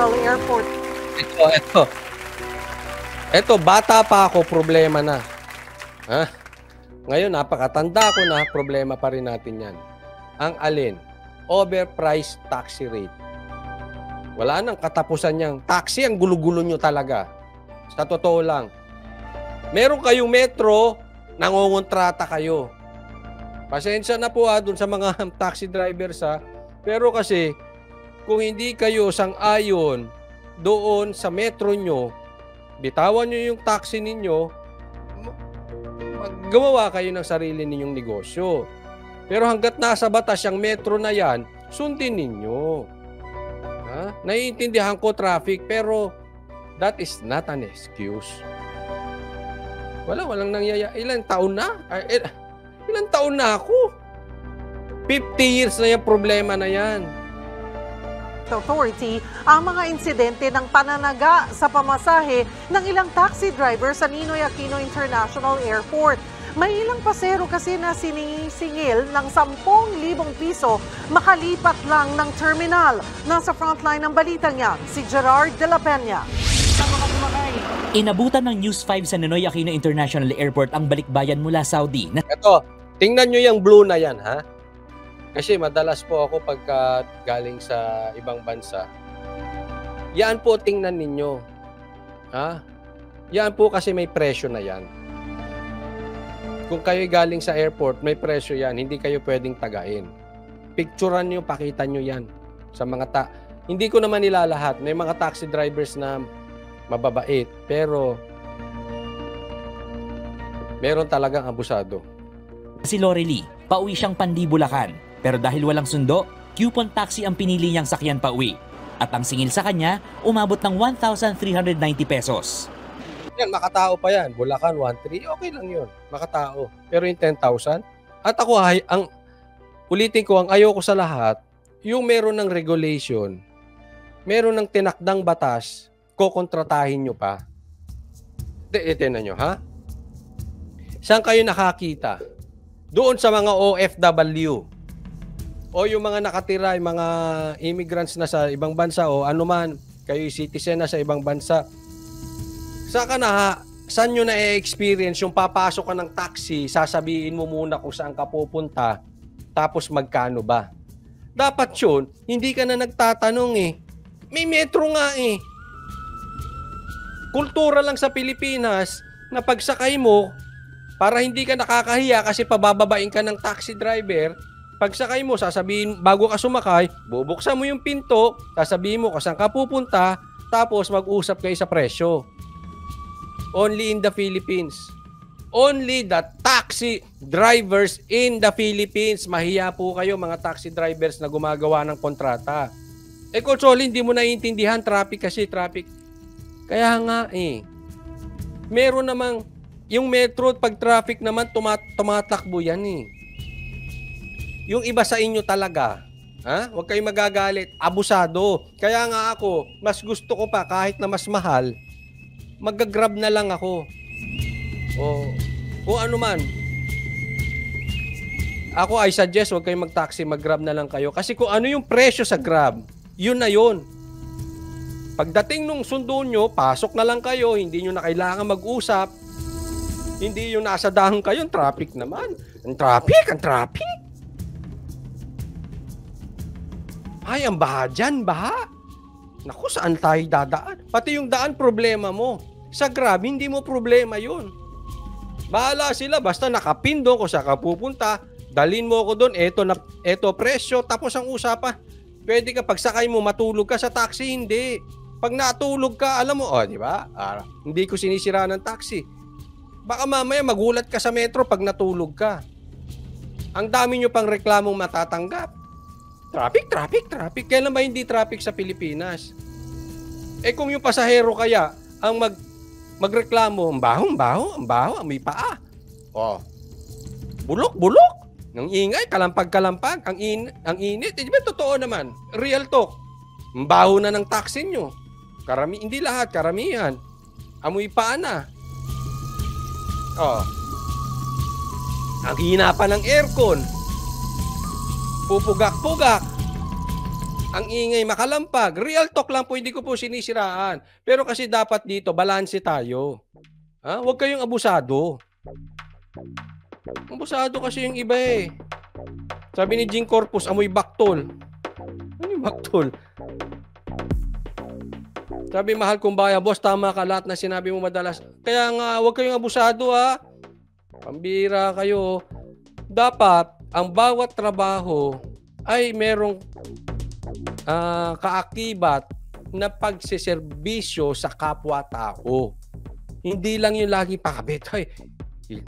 International Airport. Ito, bata pa ako, problema na. Ha? Ngayon, napakatanda ko na, problema pa rin natin yan. Ang alin? Overpriced taxi rate. Wala nang katapusan niyang. Taxi, ang gulo-gulo nyo talaga. Sa totoo lang. Meron kayong metro, nangongontrata kayo. Pasensya na po dun sa mga taxi drivers Pero kasi, kung hindi kayo sang-ayon doon sa metro nyo, bitawan nyo yung taxi ninyo, gumawa kayo ng sarili ninyong negosyo. Pero hanggat nasa batas yung metro na yan, sundin ninyo. Naiintindihan ko traffic, pero that is not an excuse. Walang nangyayari. Ilang taon na? Ilang taon na ako? 50 years na yung problema na yan. Authority ang mga insidente ng pananaga sa pamasahe ng ilang taxi driver sa Ninoy Aquino International Airport. May ilang pasero kasi na sinisingil ng 10,000 piso makalipat lang ng terminal. Nasa frontline ng balitang yan, si Gerard de la Peña. Inabutan ng News 5 sa Ninoy Aquino International Airport ang balikbayan mula Saudi. Ito, tingnan nyo yung blue na yan, ha? Kasi madalas po ako pagka galing sa ibang bansa. Yan po tingnan ninyo. Ha? Yan po kasi may presyo na yan. Kung kayo galing sa airport, may presyo yan. Hindi kayo pwedeng tagain. Picturean nyo, pakita nyo yan. Sa mga hindi ko naman nilalahat. May mga taxi drivers na mababait. Pero meron talagang abusado. Si Lorely, pauwi siyang Pandibulacan. Pero dahil walang sundo, coupon taxi ang pinili niyang sakyan pauwi. At ang singil sa kanya, umabot ng 1,390 pesos. Yan, makatao pa yan. Bulacan, 1,300. Okay lang yun. Makatao. Pero yung 10,000. At ako, ulitin ko, ang ayoko sa lahat, yung meron ng regulation, meron ng tinakdang batas, kokontratahin nyo pa. Itinan nyo, ha? Saan kayo nakakita? Doon sa mga OFW. O yung mga nakatira, yung mga immigrants na sa ibang bansa o anuman, kayo citizen na sa ibang bansa. Saan nyo na-experience yung papasok ka ng taxi, sasabihin mo muna kung saan ka pupunta, tapos magkano ba? Dapat yun, hindi ka na nagtatanong eh. May metro nga eh. Kultura lang sa Pilipinas na pagsakay mo, para hindi ka nakakahiya kasi pabababain ka ng taxi driver, pagsakay mo, sasabihin, bago ka sumakay, bubuksan mo yung pinto, sasabihin mo kung saan ka pupunta, tapos mag-usap kayo sa presyo. Only in the Philippines. Only the taxi drivers in the Philippines. Mahiya po kayo mga taxi drivers na gumagawa ng kontrata. Kutsoli, hindi mo naiintindihan, traffic kasi, traffic. Kaya nga meron namang, yung metro, pag traffic naman, tumatakbo yan Yung iba sa inyo talaga, huwag kayong magagalit, abusado. Kaya nga ako, mas gusto ko pa kahit na mas mahal, mag-grab na lang ako. O ano man. Ako, I suggest huwag kayong mag-taxi, mag-grab na lang kayo. Kasi kung ano yung presyo sa grab, yun na yun. Pagdating nung sundo nyo, pasok na lang kayo, hindi nyo na kailangan mag-usap. Hindi yung nasa dahon kayo, traffic naman. Ang traffic. Ay, ang baha dyan, baha. Naku, saan tayo dadaan? Pati yung daan, problema mo. Sa Grab, hindi mo problema yun. Bahala sila, basta nakapin doon kung saan ka pupunta, dalhin mo ako doon, eto presyo, tapos ang usapan. Pwede ka, pagsakay mo, matulog ka sa taxi, hindi. Pag natulog ka, alam mo, di ba? Hindi ko sinisira ng taxi. Baka mamaya magulat ka sa metro pag natulog ka. Ang dami nyo pang reklamong matatanggap. Traffic. Kailan ba hindi traffic sa Pilipinas? Kung yung pasahero kaya ang magreklamo, ang baho, may paa. Bulok. Ang ingay, kalampag. Ang init. Di ba totoo naman? Real talk. Ang baho na ng taxi nyo. Hindi lahat, karamihan. Amoy paa na. Ang hina pa ng aircon. Pupugak-pugak. ang ingay makalampag. Real talk lang po, hindi ko po sinisiraan. Pero kasi dapat dito, balanse tayo. Ha? Huwag kayong abusado. Abusado kasi yung iba eh. Sabi ni Jing Corpus, amoy baktol. Ano yung baktol? Sabi, mahal kong bayan, boss, tama ka lahat na sinabi mo madalas. Kaya nga, huwag kayong abusado ha. Pambira kayo. Dapat, ang bawat trabaho ay merong kaakibat na pagsiservisyo sa kapwa-tao. Hindi lang yung lagi pakabit. Ay,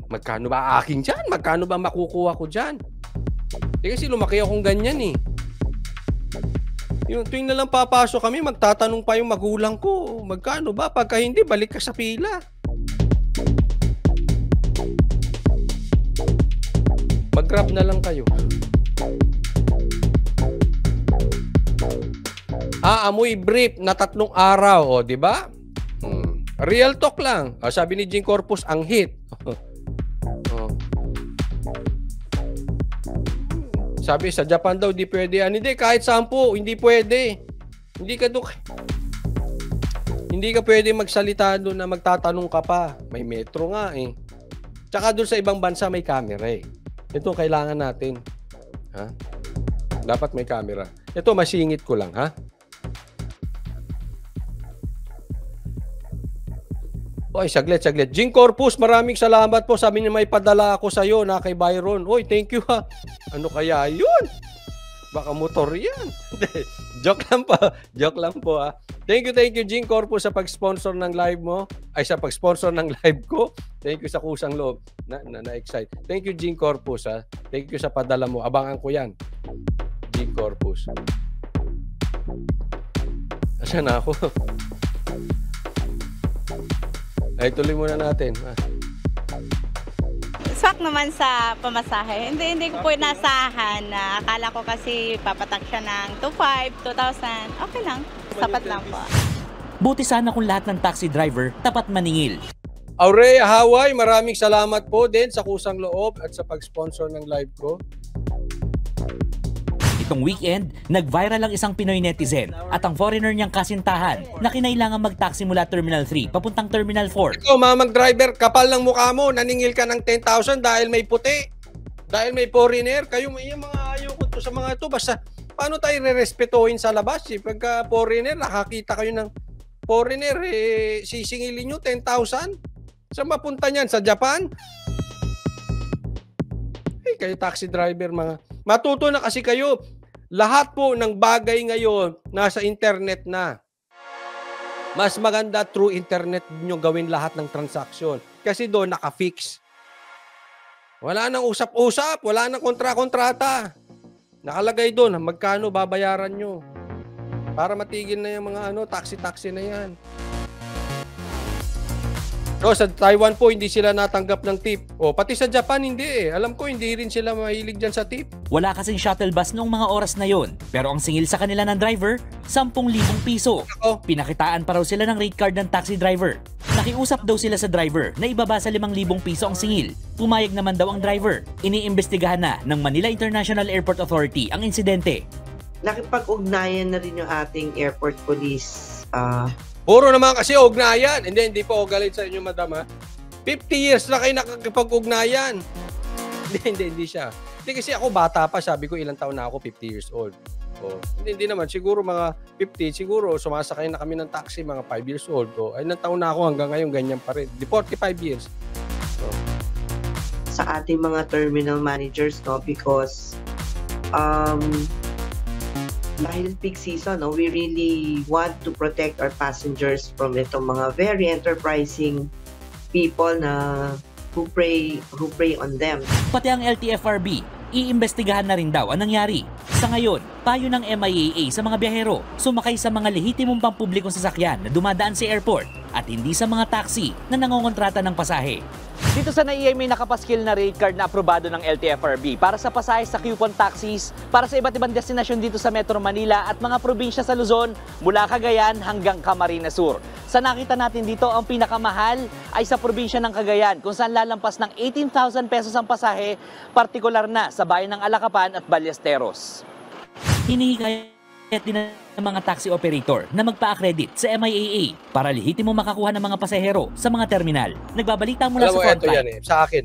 magkano ba akin dyan? Magkano ba makukuha ko dyan? Kasi lumaki akong ganyan eh. Yung tuwing na lang papasok kami, magtatanong pa yung magulang ko, magkano ba? Pagka hindi, balik ka sa pila. Mag-grab na lang kayo. Amoy brief na 3 araw, o, di ba? Real talk lang. Sabi ni Jing Corpus, ang hit. Sabi sa Japan daw, di pwede. Hindi, kahit 10, hindi pwede. Hindi ka pwede magsalita doon na magtatanong ka pa. May metro nga eh. Tsaka doon sa ibang bansa may camera eh. Ito kailangan natin. Ha? Dapat may camera. Ito masingit ko lang ha. Oy, saglit. Jing Corpus, maraming salamat po. Sabi niya may padala ako sa'yo na kay Byron. Oy, thank you ha. Ano kaya yun? Baka motor yan. Joke lang po ha. Thank you Jing Corpus sa pag-sponsor ng live mo. Ay, sa pag-sponsor ng live ko. Thank you sa kusang loob. Na-excite. Thank you Jing Corpus ha. Thank you sa padala mo. Abangan ko yan. Jing Corpus. Asan na ako? Ay, tuloy muna natin. Swak naman sa pamasahe. Hindi ko po inasahan na akala ko kasi papatak siya ng 2,500, 2,000. Okay lang. Sapat lang po. Buti sana kung lahat ng taxi driver tapat maningil. Aurea Hawaii, maraming salamat po din sa kusang loob at sa pag-sponsor ng live ko. Itong weekend, nag-viral ang isang Pinoy netizen at ang foreigner niyang kasintahan na kinailangan mag-taxi mula Terminal 3 papuntang Terminal 4. Ikaw, mamang driver, kapal ng mukha mo, naningil ka ng 10,000 dahil may puti, dahil may foreigner. Kayo, yung mga ayaw ko to sa mga ito. Basta, paano tayo re-respetuhin sa labas? Pagka foreigner, nakakita kayo ng foreigner, sisingilin nyo 10,000? Saan mapunta niyan? Sa Japan? Kayo taxi driver, matuto na kasi kayo. Lahat po ng bagay ngayon nasa internet na. Mas maganda through internet nyo gawin lahat ng transaksyon. Kasi doon naka-fix. Wala nang usap-usap, wala nang kontra-kontrata. Nakalagay doon, magkano babayaran nyo. Para matigil na yung mga taxi-taxi na yan. So, sa Taiwan po, hindi sila natanggap ng tip. Pati sa Japan, hindi eh. Alam ko, hindi rin sila mahilig dyan sa tip. Wala kasing shuttle bus noong mga oras na yon. Pero ang singil sa kanila ng driver, 10,000 piso. Pinakitaan pa raw sila ng rate card ng taxi driver. Nakiusap daw sila sa driver na ibaba sa 5,000 piso ang singil. Pumayag naman daw ang driver. Iniimbestigahan na ng Manila International Airport Authority ang insidente. Nakipag-ugnayan na rin yung ating airport police. Puro naman kasi ugnayan. Hindi po ako galit sa inyo, madam ha. 50 years na kayo nakakipag-ugnayan. Hindi siya. Hindi kasi ako bata pa. Sabi ko ilang taon na ako, 50 years old. Hindi naman. Siguro mga 50, siguro sumasakay na kami ng taxi, mga 5 years old. Ilang taon na ako hanggang ngayon, ganyan pa rin. 45 years. Sa ating mga terminal managers, no, because dahil peak season, no, we really want to protect our passengers from itong mga very enterprising people na who prey on them. Pati ang LTFRB, iimbestigahan na rin daw ang nangyari. Sa ngayon, payo ng MIAA sa mga biyahero, sumakay sa mga lehitimong pampublikong sasakyan na dumadaan sa airport at hindi sa mga taxi na nangongontrata ng pasahe. Dito sa NAIA may nakapaskil na rate card na aprobado ng LTFRB para sa pasahe sa coupon taxis para sa iba't ibang destinasyon dito sa Metro Manila at mga probinsya sa Luzon mula Cagayan hanggang Camarines Sur. Sa nakita natin dito, ang pinakamahal ay sa probinsya ng Cagayan kung saan lalampas ng 18,000 pesos ang pasahe, partikular na sa bayan ng Alacapan at Ballesteros. Hinihikayat din ng mga taxi operator na magpa-accredit sa MIAA para lehitimo makakuha ng mga pasahero sa mga terminal. Nagbabalita mula Alam mo, sa ito yan sa akin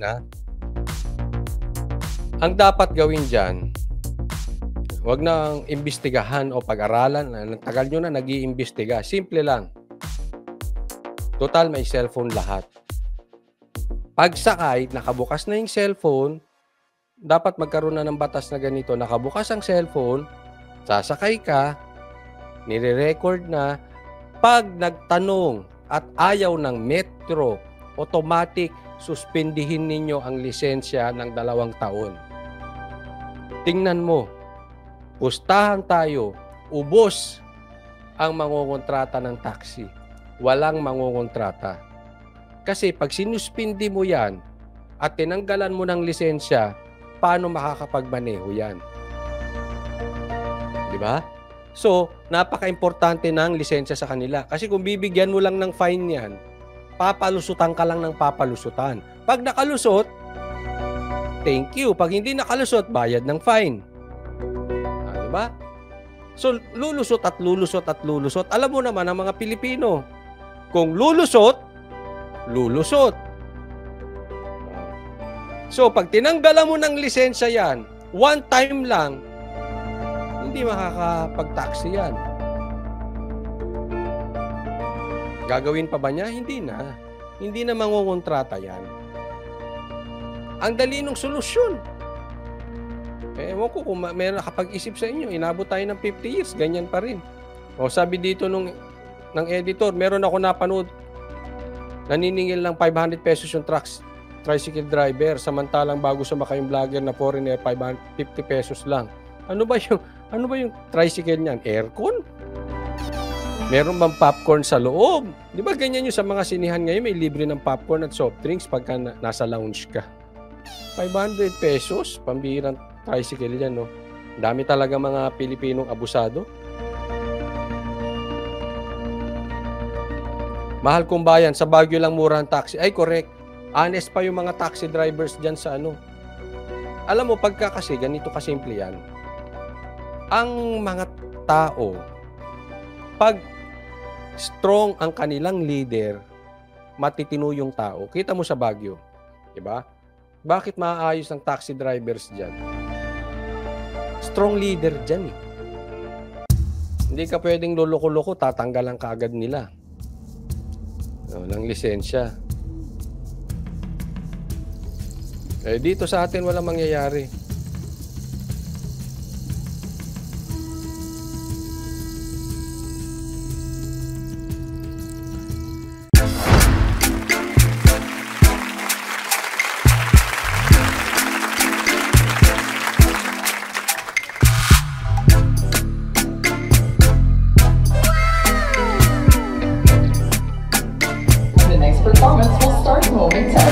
Ang dapat gawin dyan, huwag nang imbestigahan o pag-aralan. Tagal nyo na nag-iimbestiga. Simple lang. Total, may cellphone lahat. Pagsakay, nakabukas na yung cellphone, dapat magkaroon na ng batas na ganito. Nakabukas ang cellphone, sasakay ka, nire-record na. Pag nagtanong at ayaw ng metro, automatic suspindihin ninyo ang lisensya ng 2 taon. Tingnan mo, pustahan tayo, ubos ang mangongontrata ng taxi. Walang mangongontrata. Kasi pag sinuspindi mo yan at tinanggalan mo ng lisensya, paano makakapagmaneho yan? Diba? So, napaka-importante ng lisensya sa kanila. Kasi kung bibigyan mo lang ng fine yan, papalusutan ka lang ng papalusutan. Pag nakalusot, thank you. Pag hindi nakalusot, bayad ng fine. Diba? So, lulusot at lulusot at lulusot. Alam mo naman ang mga Pilipino, kung lulusot, lulusot. So, pag tinanggalan mo ng lisensya yan, one time lang, hindi makakapag-taxi yan. Gagawin pa ba niya? Hindi na. Hindi na mangongontrata yan. Ang dali ng solusyon. Ewan ko kung meron nakapag-isip sa inyo, inabot tayo ng 50 years, ganyan pa rin. O sabi dito ng editor, meron ako napanood, naniningil ng 500 pesos yung tricycle driver, samantalang bago sumakay yung vlogger na foreigner, 550 pesos lang. Ano ba yung tricycle niyan? Aircon? Meron bang popcorn sa loob? Di ba ganyan yung sa mga sinihan ngayon, may libre ng popcorn at soft drinks pagka nasa lounge ka. 500 pesos, pambihirang tricycle yan, no? Dami talaga mga Pilipinong abusado. Mahal kong bayan, sa Baguio lang mura ang taxi. Ay, correct. Honest pa yung mga taxi drivers dyan sa ano. Alam mo, pagka kasi, ganito kasimple yan. Ang mga tao, pag strong ang kanilang leader, matitino yung tao. Kita mo sa Baguio. Diba? Bakit maayos ang taxi drivers dyan? Strong leader dyan eh. Hindi ka pwedeng luloko-loko, tatanggalan ka agad nila. Ng lisensya. Dito sa atin walang mangyayari. The next performance will start momentarily.